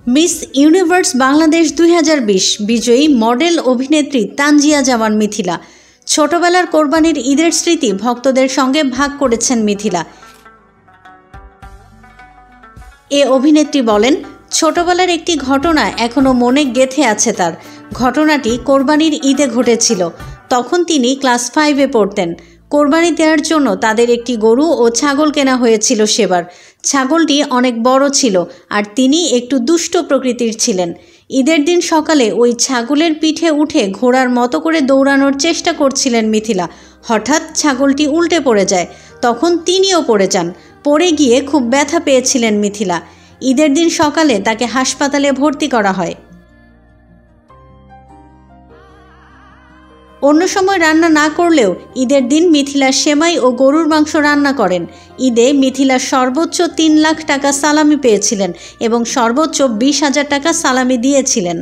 Miss universe Bangladesh 2020 বিজয়ী model অভিনেত্রী তানজিয়া জামান মিথিলা ছোটবেলার কোরবানির ঈদের স্মৃতি ভক্তদের সঙ্গে ভাগ করেছেন মিথিলা। এ অভিনেত্রী বলেন, ছোটবেলার একটি ঘটনা এখনও মনে গেঁথে আছে তার। ঘটনাটি কোরবানির ঈদে ঘটেছিল। তখন তিনি ক্লাস 5-এ পড়তেন। কোরবানি দেওয়ার জন্য তাদের একটি গরু ও ছাগল কেনা হয়েছিল সেবার। ছাগলটি অনেক বড় ছিল আর তিনি একটু দুষ্ট প্রকৃতির ছিলেন। ঈদের দিন সকালে ওই ছাগলের পিঠে উঠে ঘোড়ার মতো করে দৌড়ানোর চেষ্টা করছিলেন মিথিলা। হঠাৎ ছাগলটি উল্টে পড়ে যায়। তখন তিনিও পড়ে যান। পড়ে গিয়ে খুব ব্যথা পেয়েছিলেন মিথিলা। ঈদের দিন সকালে তাকে হাসপাতালে ভর্তি করা হয়। অন্য সময় রান্না না করলেও ঈদের দিন মিথিলা সেমাই ও গরুর মাংস রান্না করেন। ঈদে মিথিলা সর্বোচ্চ 3 লাখ টাকা সালামি পেয়েছিলেন এবং সর্বোচ্চ 20,000 টাকা সালামি দিয়েছিলেন।